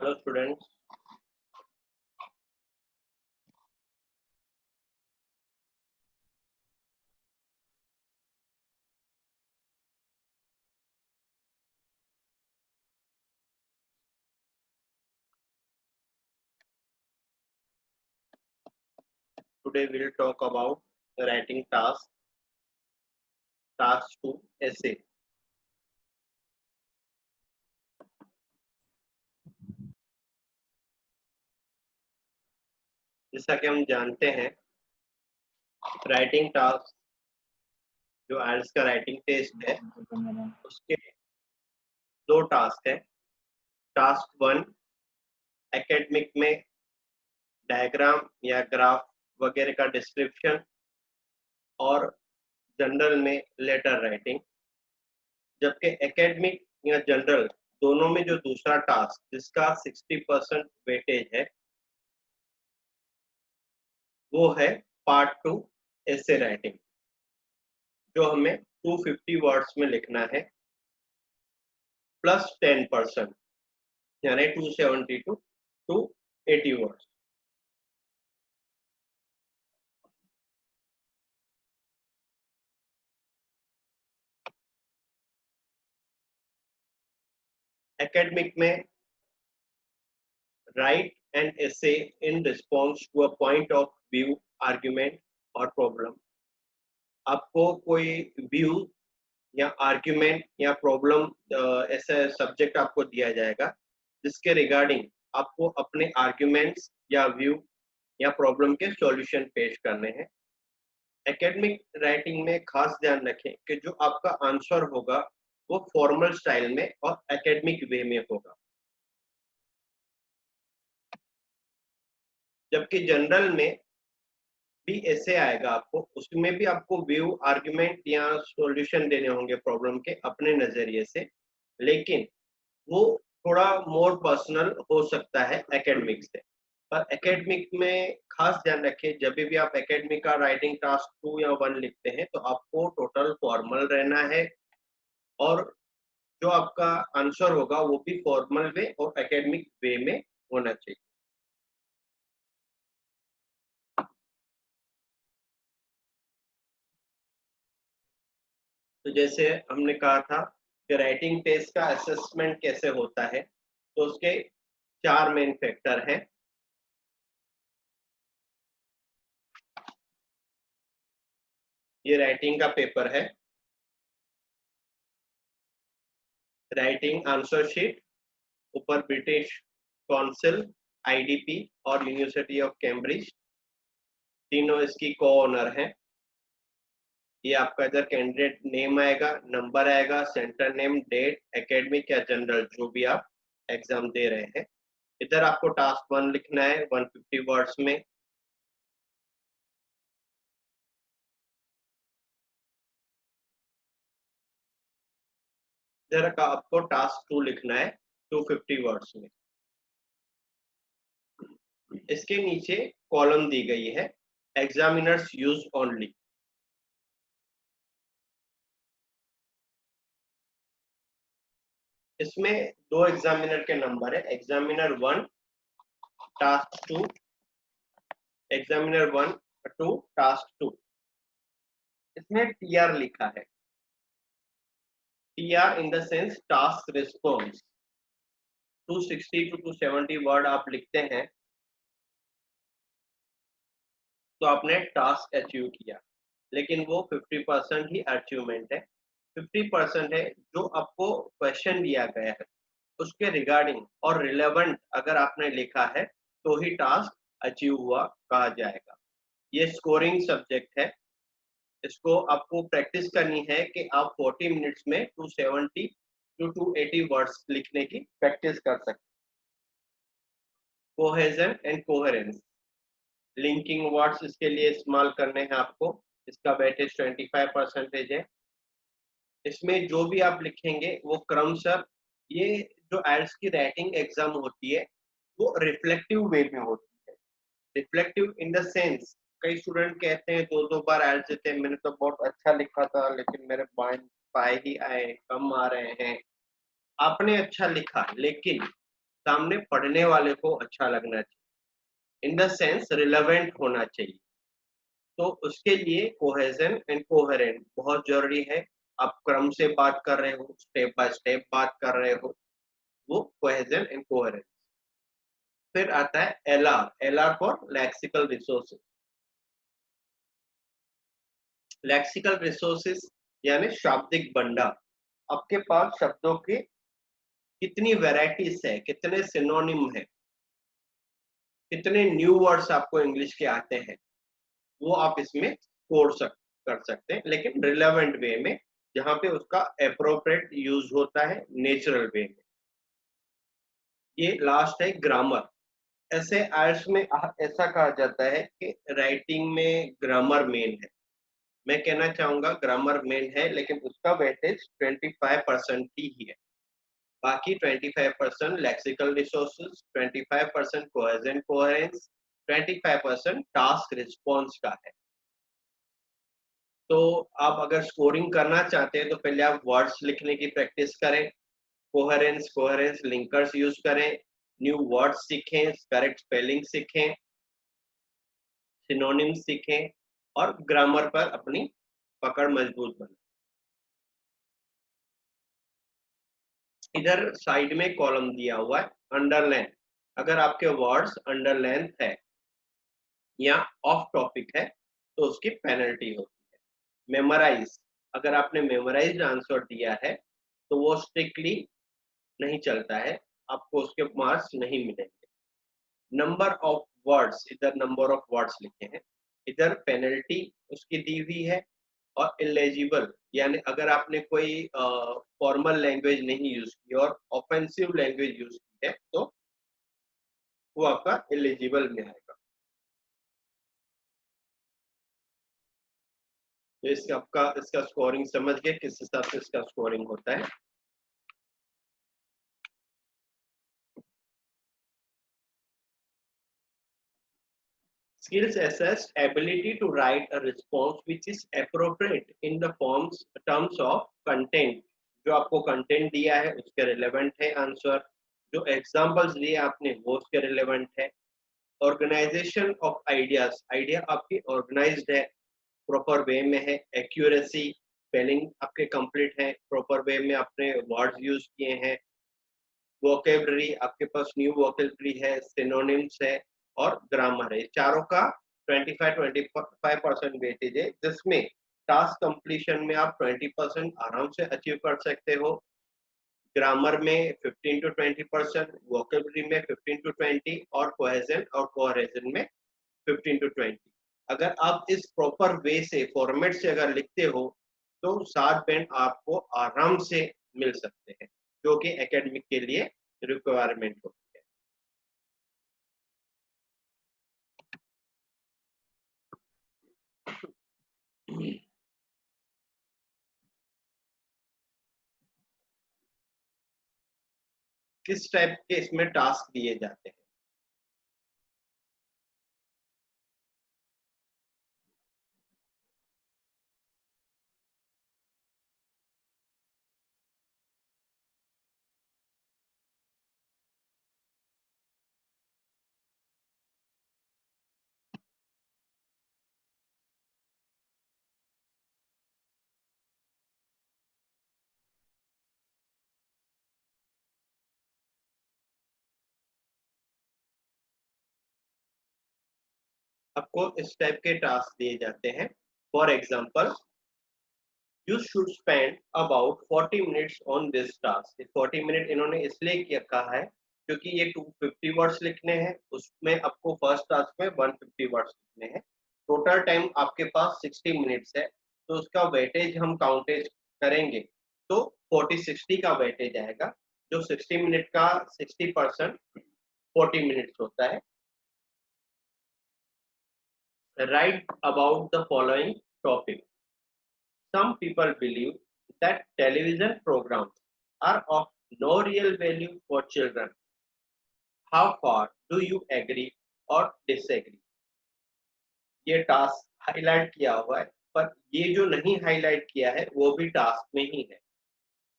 Hello students, today we will talk about the writing task 2 essay. जैसा कि हम जानते हैं राइटिंग टास्क जो आइल्स का राइटिंग टेस्ट है उसके दो टास्क है। टास्क 1 एकेडमिक में डायग्राम या ग्राफ वगैरह का डिस्क्रिप्शन और जनरल में लेटर राइटिंग, जबकि एकेडमिक या जनरल दोनों में जो दूसरा टास्क जिसका 60% वेटेज है वो है पार्ट 2 एसे राइटिंग, जो हमें 250 वर्ड्स में लिखना है प्लस 10%, यानी 270 टू 280 वर्ड्स। एकेडमिक में write and essay in response to a point of view, argument और प्रॉब्लम। आपको कोई व्यू या आर्ग्यूमेंट या प्रॉब्लम ऐसा सब्जेक्ट आपको दिया जाएगा जिसके रिगार्डिंग आपको अपने आर्ग्यूमेंट्स या व्यू या प्रॉब्लम के सॉल्यूशन पेश करने हैं। एकेडमिक राइटिंग में खास ध्यान रखें कि जो आपका आंसर होगा वो फॉर्मल स्टाइल में और एकेडमिक वे में होगा, जबकि जनरल में भी ऐसे आएगा आपको, उसमें भी आपको व्यू, आर्गुमेंट या सॉल्यूशन देने होंगे प्रॉब्लम के अपने नजरिए से, लेकिन वो थोड़ा मोर पर्सनल हो सकता है एकेडमिक से। पर एकेडमिक में खास ध्यान रखें, जब भी आप एकेडमिक का राइटिंग टास्क 2 या 1 लिखते हैं तो आपको टोटल फॉर्मल रहना है और जो आपका आंसर होगा वो भी फॉर्मल वे और एकेडमिक वे में होना चाहिए। तो जैसे हमने कहा था कि राइटिंग टेस्ट का असेसमेंट कैसे होता है, तो उसके 4 मेन फैक्टर हैं। ये राइटिंग का पेपर है, राइटिंग आंसर शीट, ऊपर ब्रिटिश काउंसिल, आईडीपी और यूनिवर्सिटी ऑफ कैम्ब्रिज, तीनों इसकी को ऑनर हैं। ये आपका इधर कैंडिडेट नेम आएगा, नंबर आएगा, सेंटर नेम, डेट, एकेडमिक या जनरल जो भी आप एग्जाम दे रहे हैं। इधर आपको टास्क 1 लिखना है 150 वर्ड्स में। इधर का आपको टास्क 2 लिखना है 250 वर्ड्स में। इसके नीचे कॉलम दी गई है एग्जामिनर्स यूज ओनली। इसमें दो एग्जामिनर के नंबर है, एग्जामिनर 1 टास्क 2, एग्जामिनर 1 2 टास्क 2। इसमें टीआर लिखा है, TR in the sense task response. 260 to 270 word आप लिखते हैं तो आपने टास्क अचीव किया, लेकिन वो 50% ही अचीवमेंट है। 50% है जो आपको क्वेश्चन दिया गया है उसके रिगार्डिंग और रिलेवेंट अगर आपने लिखा है तो ही टास्क अचीव हुआ कहा जाएगा। ये स्कोरिंग सब्जेक्ट है, इसको आपको प्रैक्टिस करनी है कि आप 40 मिनट्स में 270 टू 280 वर्ड्स लिखने की प्रैक्टिस कर सकते। Cohesion and coherence, linking words इसके लिए इस्तेमाल करने हैं आपको। इसका वेटेज 25% है। इसमें जो भी आप लिखेंगे वो क्रमशः, ये जो आइल्स की राइटिंग एग्जाम होती है वो रिफ्लेक्टिव वे में होती है। रिफ्लेक्टिव इन द सेंस, कई स्टूडेंट कहते हैं 2-2 बार आइल्स देते हैं, मैंने तो बहुत अच्छा लिखा था लेकिन मेरे पाए ही आए, कम आ रहे हैं। आपने अच्छा लिखा लेकिन सामने पढ़ने वाले को अच्छा लगना चाहिए, इन द सेंस रिलेवेंट होना चाहिए। तो उसके लिए कोहेजन एंड कोहेरेंट बहुत जरूरी है। आप क्रम से बात कर रहे हो, स्टेप बाय स्टेप बात कर रहे हो, वो कोहेजन एंड कोहेरेंट। फिर आता है LR, LR for lexical resources. Lexical resources यानी शाब्दिक भंडार। आपके पास शब्दों की कितनी वैरायटीज है, कितने सिनोनिम है, कितने न्यू वर्ड्स आपको इंग्लिश के आते हैं, वो आप इसमें कर सकते हैं, लेकिन रिलेवेंट वे में, जहां पे उसका अप्रोप्रिएट यूज होता है, नेचुरल वे में। ये लास्ट है ग्रामर। ऐसे आयर्स में ऐसा कहा जाता है कि राइटिंग में ग्रामर मेन है। मैं कहना चाहूंगा ग्रामर मेन है, लेकिन उसका वेटेज 25% ही है। बाकी 25% lexical resources, 25% cohesion coherence, 25% task response का है। तो आप अगर स्कोरिंग करना चाहते हैं तो पहले आप वर्ड्स लिखने की प्रैक्टिस करें, कोहेरेंस लिंकर्स यूज करें, न्यू वर्ड्स सीखें, करेक्ट स्पेलिंग सीखें, सिनोनिम्स सीखें, और ग्रामर पर अपनी पकड़ मजबूत बनाएं। इधर साइड में कॉलम दिया हुआ है अंडरलाइन। अगर आपके वर्ड्स अंडरलाइन है या ऑफ टॉपिक है तो उसकी पेनल्टी होती है। मेमोराइज, अगर आपने मेमोराइज्ड आंसर दिया है तो वो स्ट्रिक्टली नहीं चलता है, आपको उसके मार्क्स नहीं मिलेंगे। नंबर ऑफ वर्ड्स, इधर नंबर ऑफ वर्ड्स लिखे हैं, इधर पेनल्टी उसकी दी हुई है। और इलेजिबल, यानी अगर आपने कोई फॉर्मल लैंग्वेज नहीं यूज की और ऑफेंसिव लैंग्वेज यूज की है तो वो आपका इलिजिबल में आएगा। तो इसका स्कोरिंग समझ गए किस हिसाब से इसका स्कोरिंग होता है। Skills assess ability to write a response which is appropriate in the terms of content। जो आपको कंटेंट दिया है उसके रिलेवेंट है आंसर, जो एग्जांपल्स दिए आपने वो उसके रिलेवेंट है। ऑर्गेनाइजेशन ऑफ आइडियाज, आइडिया आपकी ऑर्गेनाइज्ड है, प्रॉपर वे में है। एक्यूरेसी, स्पेलिंग आपके कंप्लीट है, प्रॉपर वे में आपने वर्ड्स यूज किए हैं। वोकेबलरी, आपके पास न्यू वोकेबलरी है, सिनोनिम्स है, और ग्रामर है। चारों का 25% वेटेज है, जिसमें टास्क कंप्लीशन में आप 20% आराम से अचीव कर सकते हो, ग्रामर में 15 to 20%, वोकेबलरी में 15 to 20, और कोहेजन और कोहेरेजन में 15 to 20। अगर आप इस प्रॉपर वे से, फॉर्मेट से अगर लिखते हो तो 7 बैंड आपको आराम से मिल सकते हैं, जो कि एकेडमिक के लिए रिक्वायरमेंट होती है। किस टाइप के इसमें टास्क दिए जाते हैं? आपको इस टाइप के टास्क दिए जाते हैं। For example, you should spend about 40 minutes on this task. 40 minute इन्होंने इसलिए किया कहा है क्योंकि ये 250 वर्ड्स लिखने हैं, उसमें आपको फर्स्ट टास्क में 150 वर्ड्स लिखने हैं। टोटल टाइम आपके पास 60 मिनट्स है, तो उसका वेटेज हम काउंटेज करेंगे तो 40-60 का वेटेज आएगा, जो 60 मिनट का 60% 40 मिनट्स होता है। Write about the following topic. Some people believe that television programs are of no real value for children. How far do you agree or disagree? ये टास्क हाईलाइट किया हुआ है, पर ये जो नहीं हाईलाइट किया है वो भी टास्क में ही है।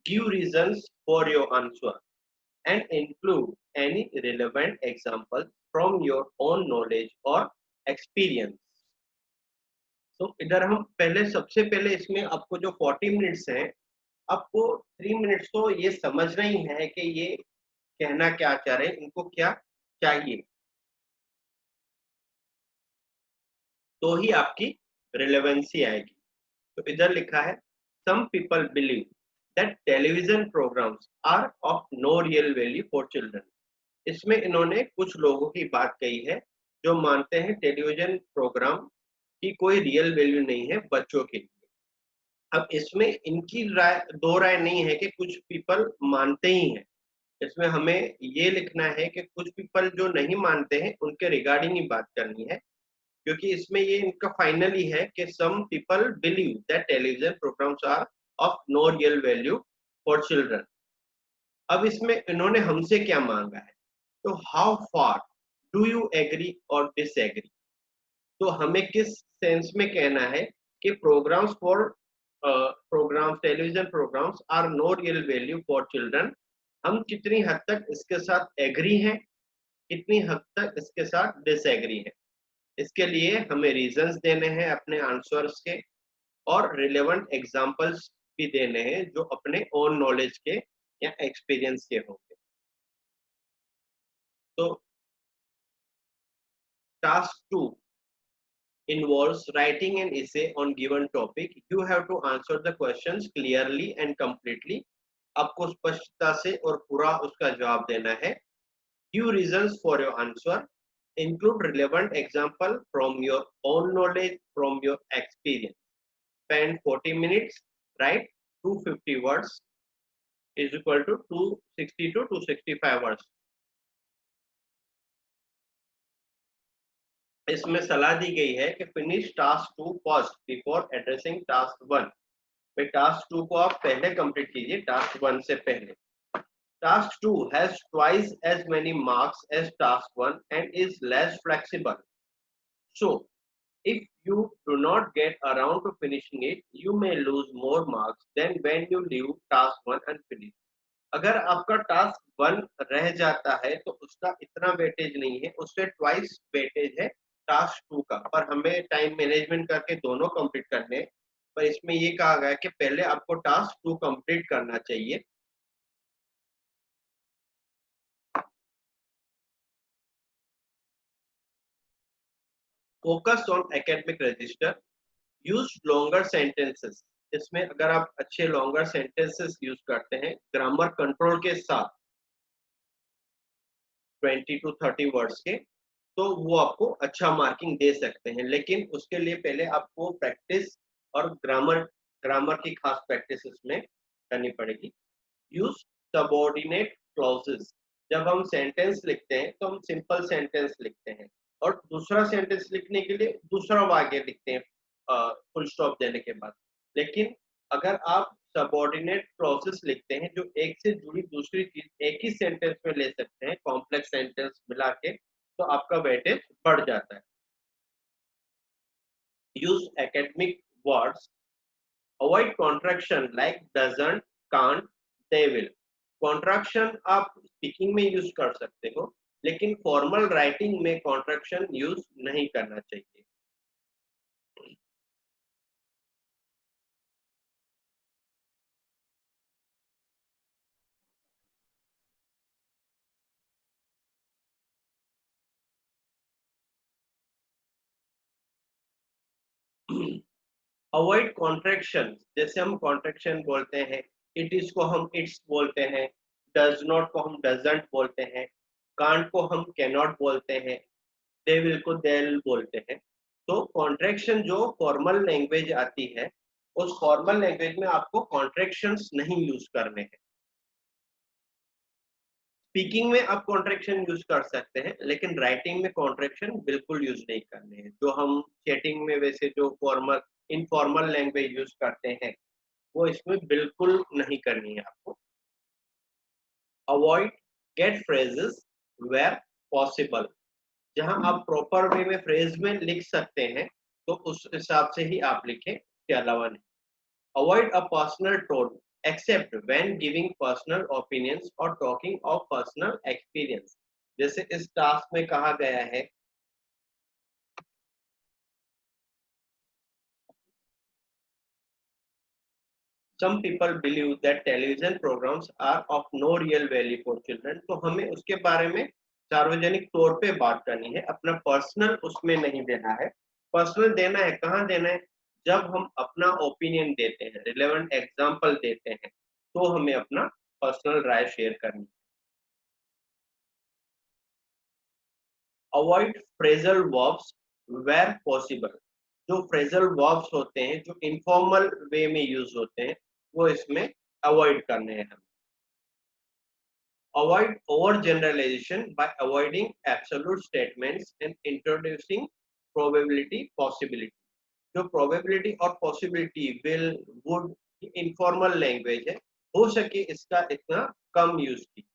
Give reasons for your answer and include any relevant example from your own knowledge or experience. तो इधर हम सबसे पहले इसमें आपको जो 40 मिनट्स हैं, आपको 3 मिनट्स तो ये समझना ही है कि ये कहना क्या चाह रहे हैं, इनको क्या चाहिए, तो ही आपकी रिलेवेंसी आएगी। तो इधर लिखा है some people believe that television programmes are of no real value for children. इसमें इन्होंने कुछ लोगों की बात कही है जो मानते हैं टेलीविजन प्रोग्राम की कोई रियल वैल्यू नहीं है बच्चों के लिए। अब इसमें इनकी राय, दो राय नहीं है कि कुछ पीपल मानते ही हैं। इसमें हमें ये लिखना है कि कुछ पीपल जो नहीं मानते हैं उनके रिगार्डिंग ही बात करनी है, क्योंकि इसमें ये इनका फाइनली है कि some people believe that television programmes are of no real value for children. अब इसमें इन्होंने हमसे क्या मांगा है, तो how far do you agree और डिसएग्री। तो हमें किस सेंस में कहना है कि programmes for programmes, television programmes are no real value for children. हम कितनी हद तक इसके साथ एग्री हैं, कितनी हद तक इसके साथ डिसएग्री हैं। इसके लिए हमें रीजंस देने हैं अपने आंसर्स के, और रिलेवेंट एग्जांपल्स भी देने हैं जो अपने ओन नॉलेज के या एक्सपीरियंस के होंगे। तो task 2 involves writing an essay on given topic. You have to answer the questions clearly and completely. आपको स्पष्टता से और पूरा उसका जवाब देना है। Give reasons for your answer. Include relevant example from your own knowledge, from your experience. Spend 40 minutes. Write 250 words is equal to 260 to 265 words. इसमें सलाह दी गई है कि finish task 2 first before addressing task 1। भाई टास्क 2 को आप पहले complete कीजिए टास्क 1 से पहले। Task 2 has twice as many marks as task 1 and is less flexible. So, if you do not get around to finishing it, you may lose more marks than when you leave task 1 unfinished. अगर आपका task 1 रह जाता है तो उसका इतना weightage नहीं है, उससे ट्वाइस वेटेज है टास्क 2 का। पर हमें टाइम मैनेजमेंट करके दोनों कंप्लीट करने हैं। पर इसमें ये कहा गया है कि पहले आपको टास्क 2 कंप्लीट करना चाहिए। Focus on academic register, use longer sentences. इसमें अगर आप अच्छे लॉन्गर सेंटेंसेस यूज करते हैं ग्रामर कंट्रोल के साथ 20 to 30 वर्ड्स के, तो वो आपको अच्छा मार्किंग दे सकते हैं। लेकिन उसके लिए पहले आपको प्रैक्टिस और ग्रामर की खास प्रैक्टिस इसमें करनी पड़ेगी। Use subordinate clauses. जब हम सेंटेंस लिखते हैं तो हम सिंपल सेंटेंस लिखते हैं और दूसरा सेंटेंस लिखने के लिए दूसरा वाक्य लिखते हैं फुल स्टॉप देने के बाद। लेकिन अगर आप सबऑर्डिनेट क्लॉजेस लिखते हैं जो एक से जुड़ी दूसरी चीज एक ही सेंटेंस में ले सकते हैं, कॉम्प्लेक्स सेंटेंस मिला के, तो आपका वेटेज बढ़ जाता है। Use academic words, avoid contraction like doesn't, can't, they will. Contraction आप स्पीकिंग में यूज कर सकते हो, लेकिन फॉर्मल राइटिंग में कॉन्ट्रैक्शन यूज नहीं करना चाहिए। अवॉइड कॉन्ट्रैक्शन, जैसे हम कॉन्ट्रैक्शन बोलते हैं, इट इज को हम इट्स बोलते हैं, डज नॉट को हम डजंट बोलते हैं, कांट को हम कैनॉट बोलते हैं, दे विल को दे विल बोलते हैं। तो कॉन्ट्रैक्शन जो फॉर्मल लैंग्वेज आती है, उस फॉर्मल लैंग्वेज में आपको कॉन्ट्रैक्शंस नहीं यूज करने हैं। स्पीकिंग में आप कॉन्ट्रैक्शन यूज कर सकते हैं, लेकिन राइटिंग में कॉन्ट्रैक्शन बिल्कुल यूज नहीं करने हैं। जो हम चैटिंग में वैसे जो फॉर्मल इनफॉर्मल लैंग्वेज यूज करते हैं, वो इसमें बिल्कुल नहीं करनी है आपको। Avoid get phrases where possible. जहां आप प्रॉपर वे में फ्रेज में लिख सकते हैं तो उस हिसाब से ही आप लिखें, इसके अलावा नहीं। Avoid a personal tone except when giving personal opinions or talking of personal experience. जैसे इस टास्क में कहा गया है, some people believe that television programs are of no real value for children. तो हमें उसके बारे में सार्वजनिक तौर पे बात करनी है, अपना पर्सनल उसमें नहीं देना है। पर्सनल देना है कहाँ देना है? जब हम अपना ओपिनियन देते हैं, रिलेवेंट एग्जांपल देते हैं, तो हमें अपना पर्सनल राय शेयर करनी है। Avoid phrasal verbs where possible. जो फ्रेजल वर्ब्स होते हैं, जो इनफॉर्मल वे में यूज होते हैं, वो इसमें अवॉइड करने हैं हम। Avoid overgeneralization by avoiding absolute statements and introducing probability possibility. जो probability और possibility will would informal language है, हो सके इसका इतना कम यूज की।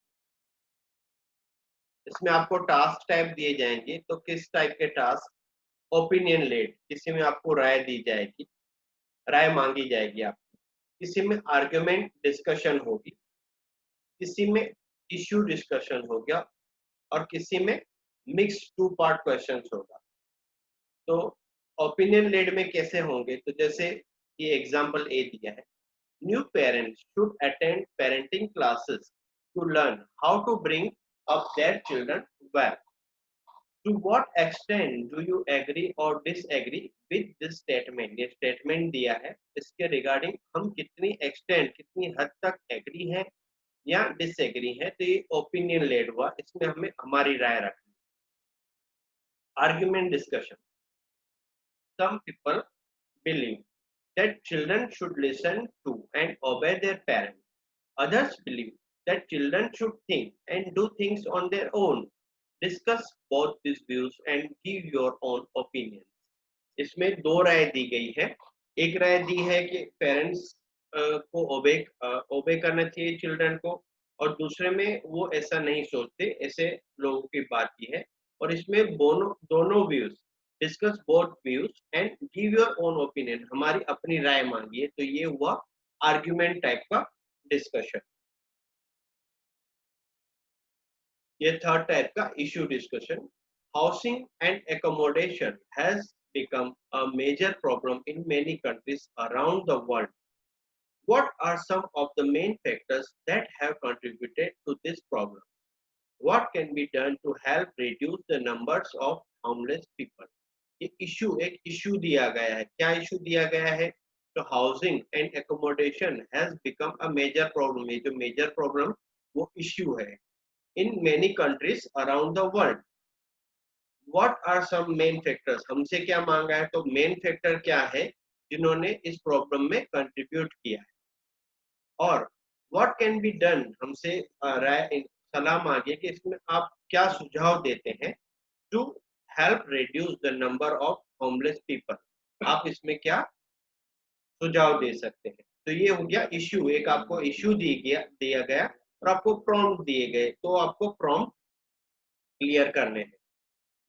इसमें आपको टास्क टाइप दिए जाएंगे, तो किस टाइप के टास्क? ओपिनियन लेड, किसी में आपको राय दी जाएगी, राय मांगी जाएगी आपको। किसी में आर्ग्यूमेंट डिस्कशन होगी, किसी में इश्यू डिस्कशन हो गया, और किसी में मिक्स 2 पार्ट क्वेश्चंस होगा। तो ओपिनियन लेड में कैसे होंगे? तो जैसे ये एग्जांपल ए दिया है, new parents should attend parenting classes to learn how to bring up their children well. To what extent do you agree और डिसएग्री विद दिस स्टेटमेंट? ये स्टेटमेंट दिया है, इसके रिगार्डिंग हम कितनी एक्सटेंट, कितनी हद तक एग्री है या डिसएग्री है। तो ये ओपिनियन लेड हुआ, इसमें हमें हमारी राय रखनी। Argument discussion, some people believe that children should listen to and obey their parents. Others believe that children should think and do things on their own. Discuss both these views and give your own opinion. इसमें दो राय दी गई है। एक राय दी है कि parents को ओबे करना चाहिए चिल्ड्रन को, और दूसरे में वो ऐसा नहीं सोचते, ऐसे लोगों की बात की है। और इसमें दोनों views, discuss both views and give your own opinion, हमारी अपनी राय मांगिए। तो ये हुआ आर्ग्यूमेंट टाइप का डिस्कशन। ये थर्ड टाइप का issue discussion. Housing and accommodation has become a major problem in many countries around the world. What are some of the main factors that have contributed to this problem? What can be done to help reduce the numbers of homeless people? ये एक issue दिया गया है। क्या issue दिया गया है? तो housing and accommodation has become a major problem. ये जो मेजर प्रॉब्लम, वो इशू है in many countries around the world. What are some main factors? हमसे क्या मांगा है? तो मेन फैक्टर क्या है जिन्होंने इस प्रॉब्लम में कंट्रीब्यूट किया है, और व्हाट कैन बी डन, हमसे राय सलाह मांगी कि इसमें आप क्या सुझाव देते हैं to help reduce the number of homeless people. आप इसमें क्या सुझाव दे सकते हैं? तो ये हो गया इश्यू। एक आपको इश्यू दिया गया और आपको प्रॉम्प्ट दिए गए, तो आपको प्रॉम्प्ट क्लियर करने हैं।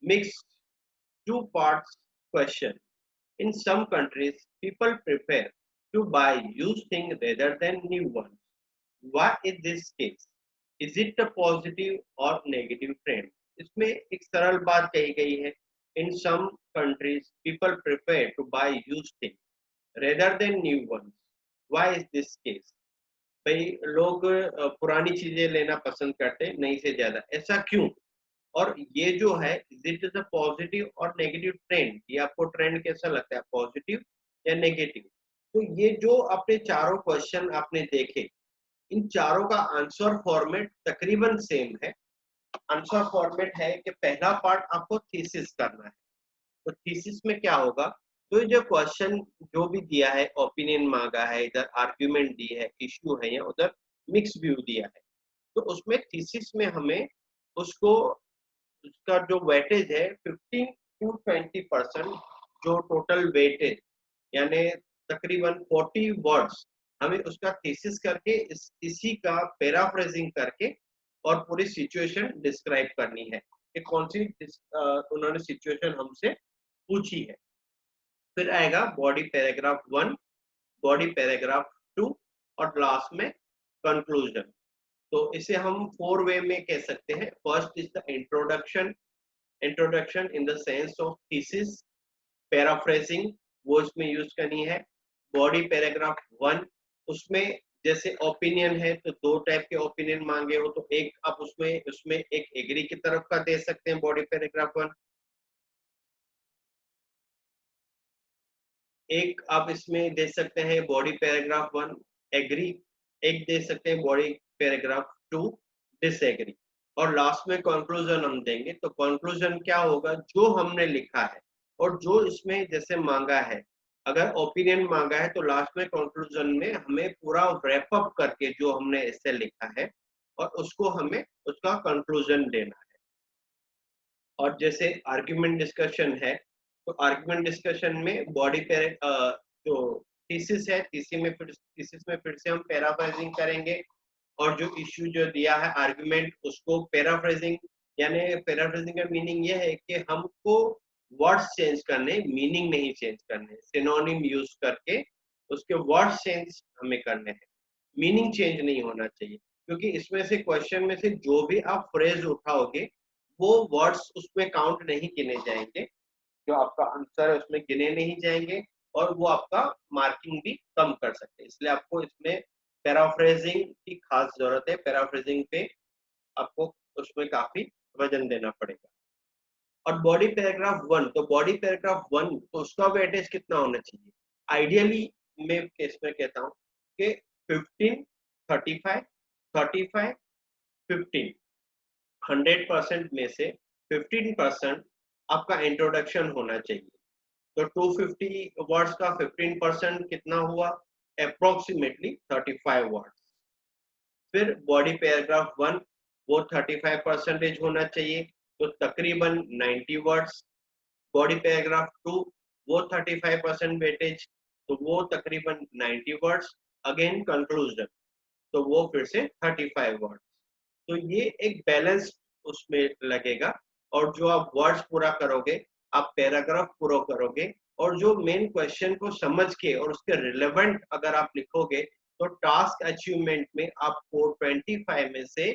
Mixed 2 parts question. In some countries, people prefer to buy used things rather than new ones. Why is this case? Is it a positive or negative trend? इसमें एक सरल बात कही गई है। In some countries, people prefer to buy used things rather than new ones. Why is this case? भाई लोग पुरानी चीजें लेना पसंद करते हैं नई से ज्यादा, ऐसा क्यों? और ये जो है, इट इज अ पॉजिटिव और नेगेटिव ट्रेंड, ये आपको ट्रेंड कैसा लगता है, पॉजिटिव या नेगेटिव? तो ये जो आपने चारों क्वेश्चन आपने देखे, इन चारों का आंसर फॉर्मेट तकरीबन सेम है। आंसर फॉर्मेट है कि पहला पार्ट आपको थीसिस करना है। तो थीसिस में क्या होगा? तो ये जो क्वेश्चन जो भी दिया है, ओपिनियन मांगा है, इधर आर्ग्यूमेंट दी है, इश्यू है, या उधर मिक्स व्यू दिया है, तो उसमें थीसिस में हमें उसको, उसका जो वेटेज है 15 to 20%, जो टोटल वेटेज यानी तकरीबन 40 वर्ड्स, हमें उसका थीसिस करके इसी का पैराफ्रेजिंग करके और पूरी सिचुएशन डिस्क्राइब करनी है कि कौन सी उन्होंने सिचुएशन हमसे पूछी है। फिर आएगा बॉडी पैराग्राफ 1, बॉडी पैराग्राफ 2 और लास्ट में कंक्लूजन। तो इसे हम 4 वे में कह सकते हैं। First is the introduction, introduction in the sense of thesis, paraphrasing वो इसमें यूज करनी है। बॉडी पैराग्राफ 1 उसमें जैसे ओपिनियन है तो 2 टाइप के ओपिनियन मांगे हो तो एक आप उसमें उसमें एक एग्री की तरफ का दे सकते हैं बॉडी पैराग्राफ 1, एक आप इसमें दे सकते हैं बॉडी पैराग्राफ 1 एग्री, एक दे सकते हैं बॉडी पैराग्राफ 2 डिसएग्री, और लास्ट में कंक्लूजन हम देंगे। तो कंक्लूजन क्या होगा, जो हमने लिखा है और जो इसमें जैसे मांगा है, अगर ओपिनियन मांगा है तो लास्ट में कंक्लूजन में हमें पूरा रैप अप करके जो हमने ऐसे लिखा है और उसको हमें उसका कंक्लूजन देना है। और जैसे आर्गुमेंट डिस्कशन है तो आर्गुमेंट डिस्कशन में बॉडी जो थीसिस है, थीसिस में फिर से हम पैराफ्रेजिंग करेंगे और जो इश्यू जो दिया है आर्गुमेंट उसको पैराफ्रेजिंग, यानी पैराफ्रेजिंग का मीनिंग ये है कि हमको वर्ड्स चेंज करने, मीनिंग नहीं चेंज करने, सिनोनिम यूज करके उसके वर्ड्स चेंज हमें करने हैं, मीनिंग चेंज नहीं होना चाहिए। क्योंकि इसमें से क्वेश्चन में से जो भी आप फ्रेज उठाओगे वो वर्ड्स उसमें काउंट नहीं गिने जाएंगे, जो आपका आंसर है उसमें गिने नहीं जाएंगे और वो आपका मार्किंग भी कम कर सकते हैं। इसलिए आपको इसमें पैराफ्रेजिंग की खास जरूरत है। पैराफ्रेजिंग पे आपको उसमें काफी वजन देना पड़ेगा। और बॉडी पैराग्राफ 1, तो बॉडी पैराग्राफ 1 तो उसका वेटेज कितना होना चाहिए, आइडियली मैं केस में कहता हूँ कि 15, 35, 35, 15, 100% में से 15% आपका इंट्रोडक्शन होना चाहिए। तो 250 वर्ड्स का 15% कितना हुआ, अप्रोक्सीमेटली 35 वर्ड्स। फिर बॉडी पैराग्राफ 1 वो 35% होना चाहिए, तो तकरीबन 90 वर्ड्स। बॉडी पैराग्राफ 2 वो 35% वेटेज, तो वो तकरीबन 90 वर्ड्स। अगेन कंक्लूजन तो वो फिर से 35 वर्ड्स। तो ये एक बैलेंस उसमें लगेगा, और जो आप वर्ड्स पूरा करोगे, आप पैराग्राफ पूरा करोगे, और जो मेन क्वेश्चन को समझ के और उसके रिलेवेंट अगर आप लिखोगे तो टास्क अचीवमेंट में आपको 25 में से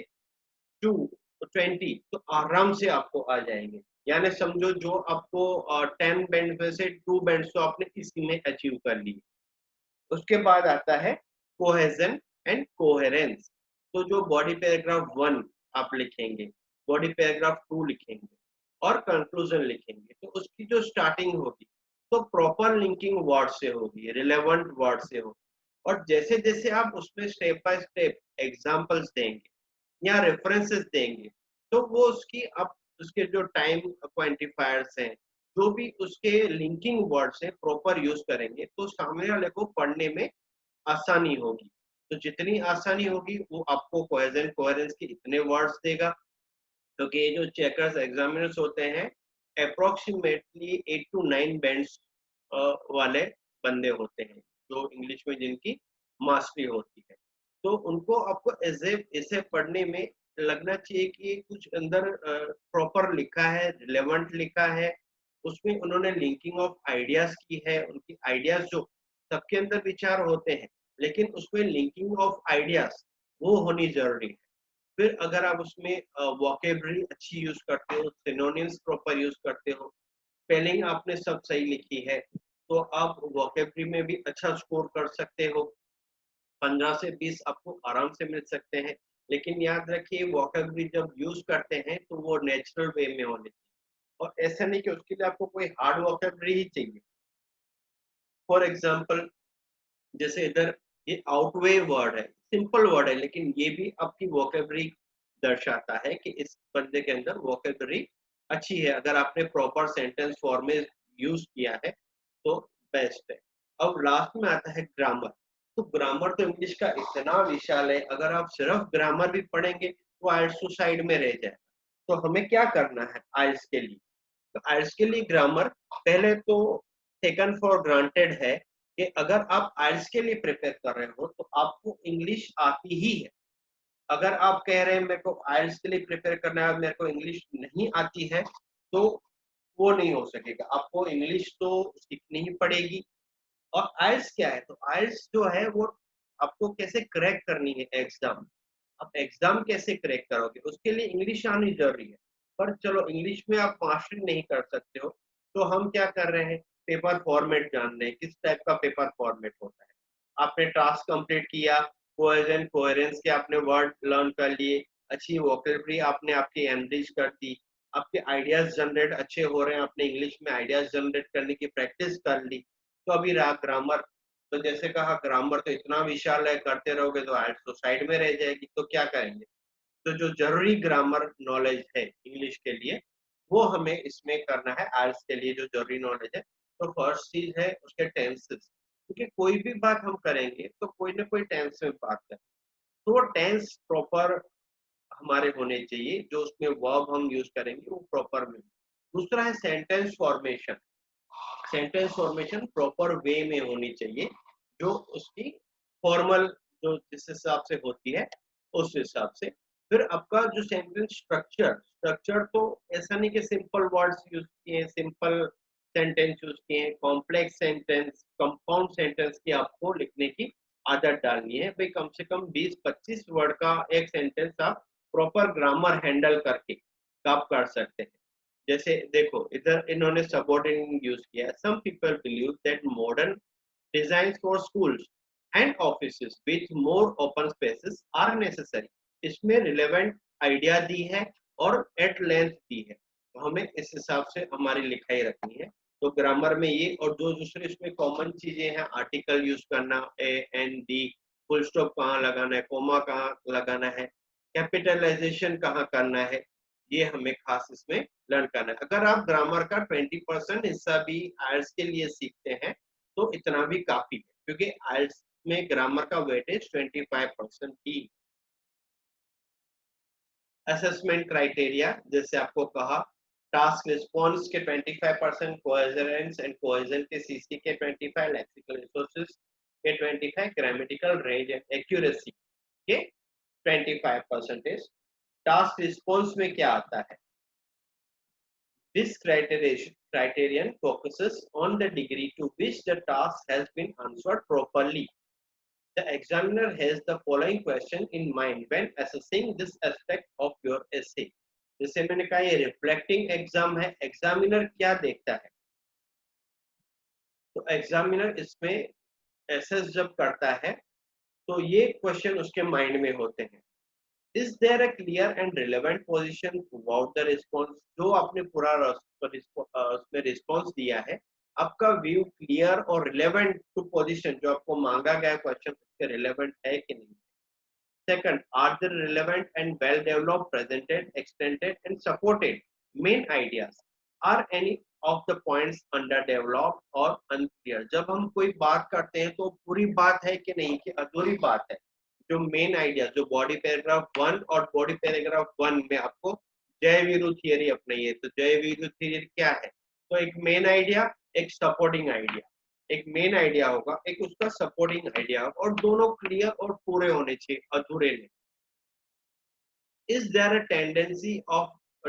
2 तो 20 तो आराम से आपको आ जाएंगे। यानी समझो जो आपको 10 बैंड में से 2 बैंड्स तो आपने इसी में अचीव कर लिए। उसके बाद आता है कोहेजन एंड कोहेरेंस। तो जो बॉडी पैराग्राफ 1 आप लिखेंगे, बॉडी पैराग्राफ 2 लिखेंगे और कंक्लूजन लिखेंगे, तो उसकी जो स्टार्टिंग होगी तो प्रॉपर लिंकिंग वर्ड से होगी, रिलेवेंट वर्ड से होगी। और जैसे जैसे आप उसमें स्टेप बाय स्टेप एग्जांपल्स देंगे या रेफरेंसेस देंगे तो वो उसकी आप उसके जो टाइम क्वांटिफायर्स हैं, जो भी उसके लिंकिंग वर्ड्स हैं प्रॉपर यूज करेंगे तो सामने वाले को पढ़ने में आसानी होगी। तो जितनी आसानी होगी वो आपको कोहेजन कोहेरेंस के इतने वर्ड्स देगा। क्योंकि ये जो चेकर्स एग्जामिनर्स होते हैं अप्रोक्सीमेटली 8 to 9 बैंड्स वाले बंदे होते हैं जो इंग्लिश में जिनकी मास्टरी होती है। तो उनको आपको ऐसे पढ़ने में लगना चाहिए कि कुछ अंदर प्रॉपर लिखा है, रिलेवेंट लिखा है, उसमें उन्होंने लिंकिंग ऑफ आइडियाज की है, उनकी आइडियाज जो सबके अंदर विचार होते हैं लेकिन उसमें लिंकिंग ऑफ आइडियाज वो होनी जरूरी है। फिर अगर आप उसमें वोकेबलरी अच्छी यूज करते हो, सिनोनिम्स प्रॉपर यूज करते हो, स्पेलिंग आपने सब सही लिखी है, तो आप वोकेबलरी में भी अच्छा स्कोर कर सकते हो। 15 से 20 आपको आराम से मिल सकते हैं। लेकिन याद रखिए वोकेबलरी जब यूज करते हैं तो वो नेचुरल वे में होने चाहिए, और ऐसा नहीं कि उसके लिए आपको कोई हार्ड वोकेबलरी ही चाहिए। फॉर एग्जाम्पल जैसे इधर ये आउटवे वर्ड है, सिंपल वर्ड है, लेकिन ये भी आपकी वोकेबलरी दर्शाता है कि इस बंदे के अंदर वोकेबलरी अच्छी है। अगर आपने प्रॉपर सेंटेंस फॉर्म में यूज किया है तो बेस्ट है। अब लास्ट में आता है ग्रामर। तो ग्रामर तो इंग्लिश का इतना विशाल है, अगर आप सिर्फ ग्रामर भी पढ़ेंगे तो आइल्स तो साइड में रह जाएगा। तो हमें क्या करना है आइल्स के लिए, तो आइल्स के लिए ग्रामर पहले तो टेकन फॉर ग्रांटेड है कि अगर आप आइल्स के लिए प्रिपेयर कर रहे हो तो आपको इंग्लिश आती ही है। अगर आप कह रहे हैं मेरे को आइल्स के लिए प्रिपेयर करना है, मेरे को इंग्लिश नहीं आती है, तो वो नहीं हो सकेगा। आपको इंग्लिश तो सीखनी ही पड़ेगी। और आइल्स क्या है, तो आइल्स जो है वो आपको कैसे क्रैक करनी है एग्जाम, आप एग्जाम कैसे क्रैक करोगे, उसके लिए इंग्लिश आनी जरूरी है। पर चलो इंग्लिश में आप मास्टरी नहीं कर सकते हो, तो हम क्या कर रहे हैं, पेपर फॉर्मेट जान रहे हैं, किस टाइप का पेपर फॉर्मेट होता है। आपने टास्क कंप्लीट किया, कोहेजन कोहेरेंस के आपने वर्ड लर्न कर लिए, अच्छी वोकैबुलरी आपने आपकी एनरिच कर दी, आपके आइडियाज जनरेट अच्छे हो रहे हैं, आपने इंग्लिश में आइडियाज जनरेट करने की प्रैक्टिस कर ली। तो अभी रहा ग्रामर, तो जैसे कहा ग्रामर तो इतना विशाल है, करते रहोगे तो आइल्स तो साइड में रह जाएगी, तो क्या करेंगे। तो जो जरूरी ग्रामर नॉलेज है इंग्लिश के लिए, वो हमें इसमें करना है। आइल्स के लिए जो जरूरी नॉलेज है, तो फर्स्ट चीज है उसके टेंसेस, क्योंकि कोई भी बात हम करेंगे तो कोई ना कोई टेंस में बात करें, तो वो टेंस प्रॉपर हमारे होने चाहिए, जो उसमें वर्ब हम यूज करेंगे वो प्रॉपर में। दूसरा है sentence formation, sentence formation proper way में होनी चाहिए, जो उसकी फॉर्मल जो जिस हिसाब से होती है उस हिसाब से। फिर आपका जो सेंटेंस स्ट्रक्चर, स्ट्रक्चर तो ऐसा नहीं कि सिंपल वर्ड्स यूज किए, सिंपल सेंटेंस यूज किए, कॉम्प्लेक्स सेंटेंस, कंपाउंड सेंटेंस की आपको लिखने की आदत डालनी है। भाई कम से कम 20-25 वर्ड का एक सेंटेंस आप प्रॉपर ग्रामर हैंडल करके आप कर सकते हैं। जैसे देखो इधर इन्होंने सबऑर्डिनेट यूज किया है, some people believe that modern design for schools and offices with more open spaces are necessary. इसमें रिलेवेंट आइडिया दी है और एट लेंथ दी है, तो हमें इस हिसाब से हमारी लिखाई रखनी है। तो ग्रामर में ये, और जो दूसरे इसमें कॉमन चीजें हैं, आर्टिकल यूज करना, A N D, full stop कहाँ लगाना है, कोमा कहाँ लगाना है, कैपिटलाइजेशन कहाँ करना है, ये हमें खास इसमें लर्न करना है। अगर आप ग्रामर का 20% हिस्सा भी आइल्स के लिए सीखते हैं तो इतना भी काफी है, क्योंकि आइल्स में ग्रामर का वेटेज 25% ही। असेसमेंट क्राइटेरिया जैसे आपको कहा, टास्क रिस्पॉन्स के 25%, कोहेरेंस एंड कोहेजन के सीसी के 25, लेक्सिकल रिसोर्सेज के 25, ग्रामेटिकल रेंज एंड एक्यूरेसी के 25%। टास्क रिस्पॉन्स में क्या आता है, this criterion focuses on the degree to which the task has been answered properly. The examiner has the following question in mind when assessing this aspect of your essay. जैसे मैंने कहा ये reflecting exam है, examiner क्या देखता है, तो examiner इसमें एसेस जब करता है तो ये क्वेश्चन उसके माइंड में होते हैं। Is there a clear and relevant position throughout the response, जो आपने पूरा उसमें रिस्पांस दिया है, आपका व्यू क्लियर और रिलेवेंट टू पोजीशन, जो आपको मांगा गया क्वेश्चन उसके रिलेवेंट है कि नहीं। Second, are the relevant and well developed, presented, extended and supported main ideas, are any of the points under developed और अनक्लियर। जब हम कोई बात करते हैं तो पूरी बात है कि नहीं, कि अधूरी बात है। जो मेन आइडिया, जो बॉडी पैराग्राफ 1 और बॉडी पैराग्राफ 1 में आपको जय वीरू थियरी अपनाई है, तो जय वीरू थियरी क्या है, तो एक मेन आइडिया, एक सपोर्टिंग आइडिया, एक मेन आइडिया होगा, एक उसका सपोर्टिंग आइडिया होगा, और दोनों क्लियर और पूरे होने चाहिए, अधूरे नहीं। Is there a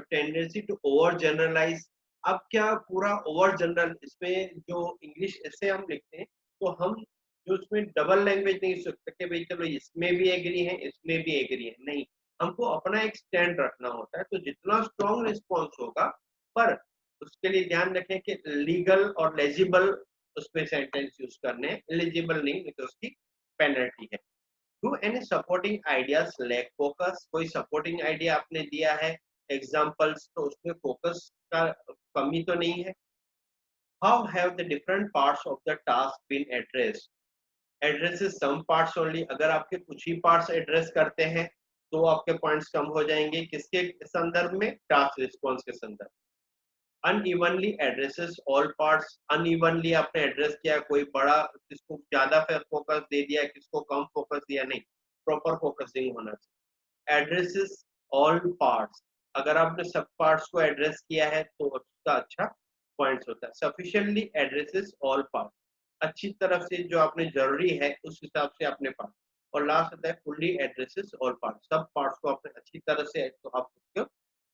tendency to over generalise, अब क्या पूरा ओवर जनरल, इसमें जो इंग्लिश ऐसे हम लिखते हैं तो हम जो उसमें डबल लैंग्वेज नहीं सोच सकते, भाई चलो इसमें भी एग्री है इसमें भी एग्री है, नहीं, हमको अपना एक स्टैंड रखना होता है। तो जितना स्ट्रॉन्ग रिस्पॉन्स होगा, पर उसके लिए ध्यान रखें कि लीगल और लेजिबल उसमें सेंटेंस यूज करने हैं, एलिजिबल नहीं तो उसकी पेनल्टी है। Do any supporting ideas lack focus, कोई सपोर्टिंग आइडिया आपने दिया है एग्जांपल्स, तो उसमें फोकस का कमी तो नहीं है। How have the different parts of the task been addressed, addresses some parts only, अगर आपके कुछ ही पार्ट्स एड्रेस करते हैं तो आपके पॉइंट्स कम हो जाएंगे, किसके संदर्भ में, टास्क रिस्पॉन्स के संदर्भ। Unevenly addresses all parts, unevenly आपने एड्रेस किया, कोई बड़ा किसको ज्यादा फोकस दे दिया, किसको कम फोकस दिया, नहीं, प्रॉपर फोकसिंग होना चाहिए। एड्रेसेस ऑल पार्ट्स, अगर आपने सब पार्ट्स को एड्रेस किया है तो उसका अच्छा पॉइंट्स होता है। सफिशिएंटली एड्रेसेस ऑल पार्ट्स, अच्छी तरफ से जो आपने जरूरी है उस हिसाब से आपने पार्ट। और लास्ट होता है फुल्ली एड्रेसेस ऑल पार्ट्स, सब पार्ट्स को आपने अच्छी तरह से, तो आप उसको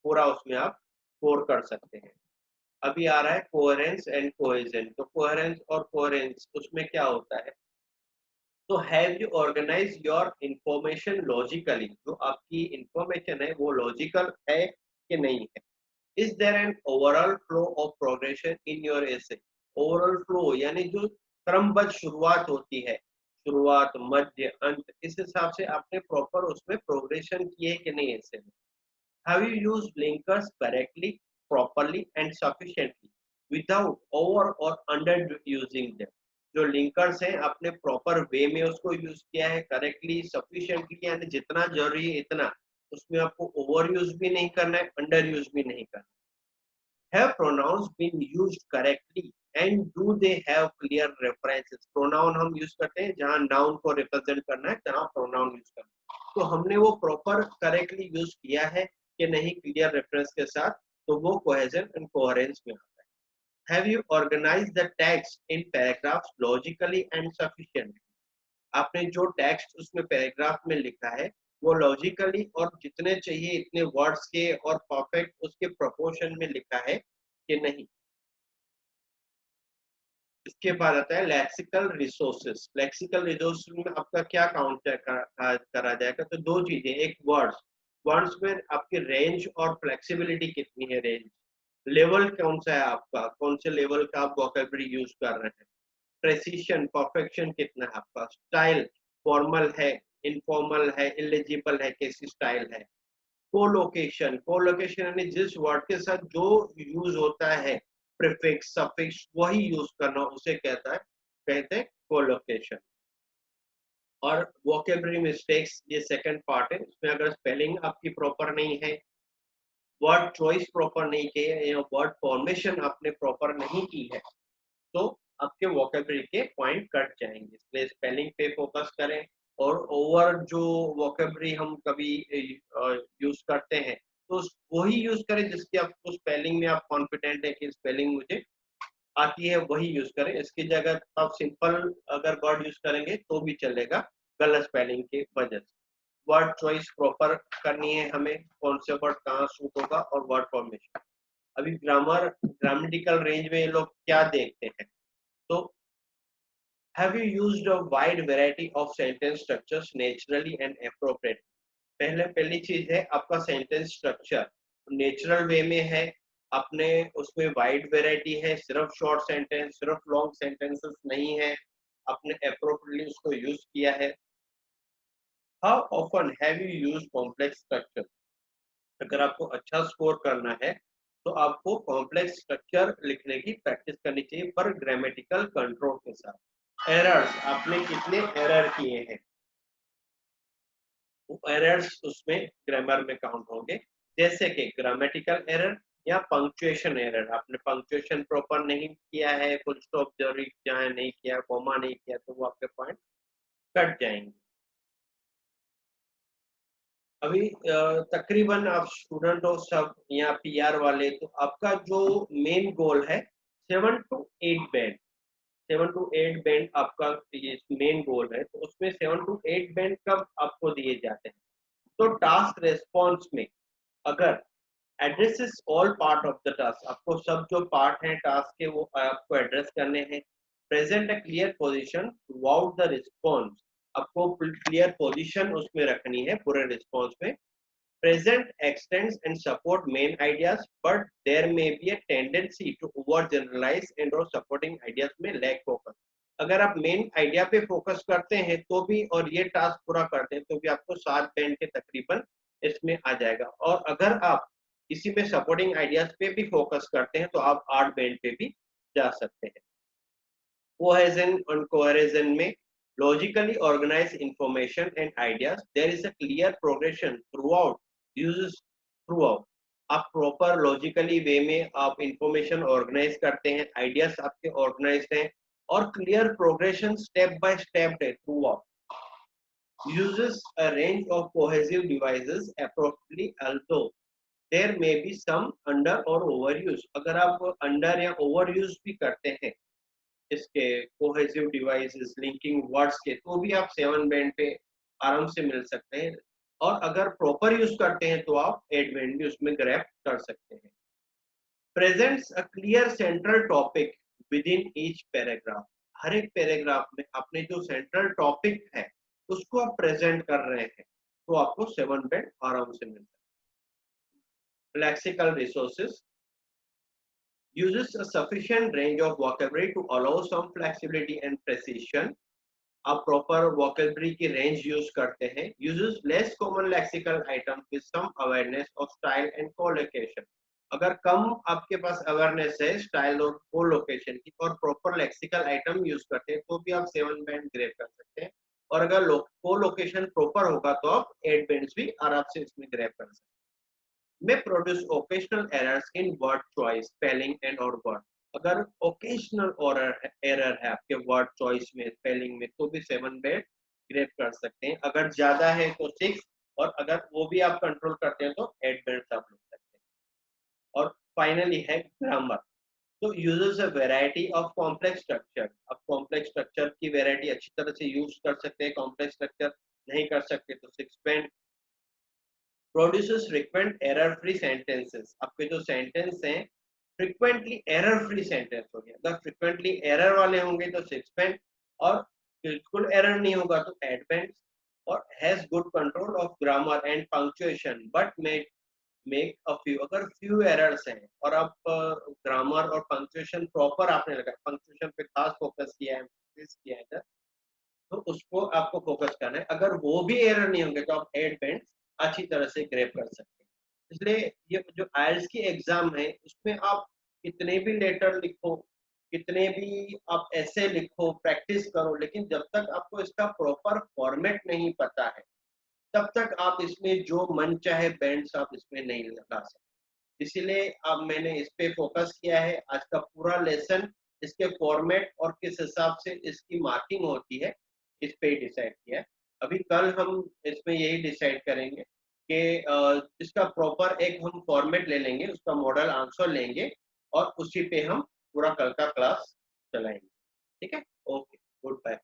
पूरा उसमें आप स्कोर कर सकते हैं। अभी आ रहा है कोहेरेंस एंड कोहेजन, तो कोहेरेंस और कोहेरेंस उसमें क्या होता है, तो have you organise your information logically, जो आपकी इंफॉर्मेशन है वो लॉजिकल है कि नहीं है। Is there an overall flow of progression in your essay. Overall flow यानी जो क्रमबद्ध शुरुआत होती है, शुरुआत मध्य अंत, इस हिसाब से आपने प्रॉपर उसमें प्रोग्रेशन की है कि नहीं ऐसे में। Have you used blinkers correctly, properly and sufficiently without over or under using them? जो लिंकर्स हैं आपने प्रॉपर वे में उसको यूज किया है, करेक्टली, सफिशिएंटली, यानी जितना जरूरी है इतना, उसमें आपको ओवर यूज भी नहीं करना है, अंडर यूज भी नहीं करना है। Have pronouns been used correctly and do they have clear references? Pronoun हम यूज करते हैं जहां नाउन को रिप्रेजेंट करना है, जहां प्रोनाउन यूज करना है, तो हमने वो प्रॉपर करेक्टली यूज किया है कि नहीं क्लियर रेफरेंस के साथ, तो वो कोहेजन एंड कोहेरेंस में आता है। Have you organise the text in paragraphs logically and sufficiently. आपने जो टेक्स्ट उसमें पैराग्राफ में लिखा है वो लॉजिकली और जितने चाहिए इतने वर्ड्स के और परफेक्ट उसके प्रोपोर्शन में लिखा है कि नहीं। इसके बाद आता है लेक्सिकल रिसोर्सेस। लेक्सिकल रिसोर्सेस में आपका क्या काउंट करा जाएगा, तो दो चीजें, एक वर्ड्स, वर्ड्स में आपकी रेंज और फ्लेक्सिबिलिटी कितनी है, रेंज लेवल कौन सा है आपका, कौन से लेवल का आप वोकैबुलरी यूज कर रहे हैं, प्रेसिशन परफेक्शन कितना है आपका, स्टाइल फॉर्मल है, इनफॉर्मल है, इलिजिबल है, कैसी स्टाइल है, कोलोकेशन, कोलोकेशन यानी जिस वर्ड के साथ जो यूज होता है प्रीफिक्स सफिक्स वही यूज करना, उसे कहते हैं कोलोकेशन। और वोकेबलरी मिस्टेक्स ये सेकंड पार्ट है, इसमें अगर स्पेलिंग आपकी प्रॉपर नहीं है, वर्ड चॉइस प्रॉपर नहीं की है, या वर्ड फॉर्मेशन आपने प्रॉपर नहीं की है, तो आपके वोकेबलरी के पॉइंट कट जाएंगे। इसलिए स्पेलिंग पे फोकस करें, और ओवर जो वोकेबलरी हम कभी यूज करते हैं तो वही यूज करें जिसकी आपको स्पेलिंग में आप कॉन्फिडेंट है कि स्पेलिंग मुझे आती है, वही यूज करें। इसकी जगह आप सिंपल अगर वर्ड यूज करेंगे तो भी चलेगा, गलत स्पेलिंग की वजह से। वर्ड चॉइस प्रॉपर करनी है हमें, कौन से वर्ड कहाँ सूट होगा, और वर्ड फॉर्मेशन। अभी ग्रामेटिकल रेंज में ये लोग क्या देखते हैं, तो have you used a wide variety of sentence structures naturally and appropriately? पहली चीज है आपका सेंटेंस स्ट्रक्चर नेचुरल वे में है, अपने उसमें वाइड वैरायटी है, सिर्फ शॉर्ट सेंटेंस, सिर्फ लॉन्ग सेंटेंसेस नहीं है, आपने अप्रोप्रिएटली उसको यूज किया है। How often have you use complex structure? अगर आपको अच्छा स्कोर करना है तो आपको कॉम्प्लेक्स स्ट्रक्चर लिखने की प्रैक्टिस करनी चाहिए, पर ग्रामेटिकल कंट्रोल के साथ। एरर्स, आपने कितने एरर किए हैं, वो एरर्स उसमें ग्रामर में काउंट होंगे, जैसे कि ग्रामेटिकल एरर या पंक्चुएशन एरर। आपने पंक्चुएशन प्रॉपर नहीं किया है, फुल स्टॉप जरूरी जहाँ नहीं किया, कॉमा नहीं किया, तो वो आपके पॉइंट कट जाएंगे। अभी तकरीबन आप स्टूडेंट हो सब या पीआर वाले, तो आपका जो मेन गोल है 7 to 8 बैंड, 7 to 8 बैंड आपका ये मेन गोल है, तो उसमें 7 to 8 बैंड कब आपको दिए जाते हैं, तो टास्क रेस्पॉन्स में अगर addresses all part of the task, आपको सब जो पार्ट हैं टास्क के वो आपको एड्रेस करने हैं। Present a clear position throughout the response, आपको क्लियर पोजीशन उसमें रखनी है पूरे रिस्पॉन्स में। Present extends and support main ideas but there may be a tendency to over generalise and और सपोर्टिंग आइडियाज में लैक फोकस। अगर आप मेन आइडिया पे फोकस करते हैं तो भी, और ये टास्क पूरा करते हैं तो भी आपको 7 बैंड के तकरीबन इसमें आ जाएगा। और अगर आप इसी में सपोर्टिंग आइडियाज पे भी फोकस करते हैं तो आप 8 बैंड पे भी जा सकते हैं। कोहेजन और कोहेरेजन में logically organize information and ideas, there is a clear progression throughout uses throughout। आप प्रॉपर लॉजिकली वे में आप इंफॉर्मेशन ऑर्गेनाइज करते हैं, आइडियाज आपके ऑर्गेनाइज्ड हैं, और clear progression step by step है throughout. uses a range of cohesive devices appropriately, although there may be some under or overuse। अगर आप अंडर या ओवर यूज भी करते हैं इसके कोहेसिव डिवाइसेस लिंकिंग वर्ड्स के, तो भी आप 7 बैंड पे आराम से मिल सकते हैं, और अगर प्रॉपर यूज करते हैं तो आप 8 बैंड भी उसमें ग्रैब कर सकते हैं। Presents a clear central topic within each paragraph, हर एक पैराग्राफ में अपने जो सेंट्रल टॉपिक है उसको आप प्रेजेंट कर रहे हैं, तो आपको 7 बैंड आराम से मिलता है। Lexical resources uses a sufficient range of vocabulary to allow some flexibility and precision. आप प्रॉपर वोकेबलरी की रेंज यूज करते हैं। Uses less common lexical item with some awareness of style and collocation. अगर कम आपके पास अवेयरनेस है style और कोलोकेशन की और प्रॉपर लेक्सिकल आइटम यूज करते हैं तो भी आप 7 बैंड ग्रेड कर सकते हैं। और अगर कोलोकेशन प्रॉपर होगा तो आप 8 बैंड्स भी आराम से इसमें ग्रेड कर सकते हैं। may produce occasional errors in word choice, spelling and or word. अगर occasional error है आपके word choice में, spelling में, तो भी 7 बैंड ग्रेड कर सकते हैं। अगर ज्यादा है तो 6 और अगर वो भी आप कंट्रोल करते हैं तो 8 बैंड आप ले सकते हैं। और फाइनली है ग्रामर। तो uses a variety of complex structure. अब कॉम्प्लेक्स स्ट्रक्चर की वैरायटी अच्छी तरह से यूज कर सकते हैं। कॉम्प्लेक्स स्ट्रक्चर नहीं कर सकते तो 6 band. Produces frequent error free sentences. आपके जो सेंटेंस हैं फ्रीक्वेंटली एरर फ्री सेंटेंस हो गया। अगर फ्रीक्वेंटली एरर वाले होंगे तो 6 बैंड और बिल्कुल एरर नहीं होगा तो 8 बैंड। और has good control of grammar and punctuation but make a few. अगर फ्यू एरर्स हैं और आप ग्रामर और पंक्चुएशन प्रॉपर आपने लगा, पंक्चुएशन पे खास फोकस किया है इधर, तो उसको आपको फोकस करना है। अगर वो भी एरर नहीं होंगे तो आप 8 बैंड अच्छी तरह से ग्रेप कर सकते हैं। इसलिए ये जो आइल्स की एग्जाम है उसमें आप कितने भी लेटर लिखो, कितने भी आप ऐसे लिखो, प्रैक्टिस करो, लेकिन जब तक आपको इसका प्रॉपर फॉर्मेट नहीं पता है तब तक आप इसमें जो मन चाहे बैंड्स आप इसमें नहीं लगा सकते। इसीलिए अब मैंने इस पे फोकस किया है। आज का पूरा लेसन इसके फॉर्मेट और किस हिसाब से इसकी मार्किंग होती है इस पे डिसाइड किया है। अभी कल हम इसमें यही डिसाइड करेंगे कि इसका प्रॉपर एक हम फॉर्मेट ले लेंगे, उसका मॉडल आंसर लेंगे और उसी पे हम पूरा कल का क्लास चलाएंगे। ठीक है, ओके, गुड बाय।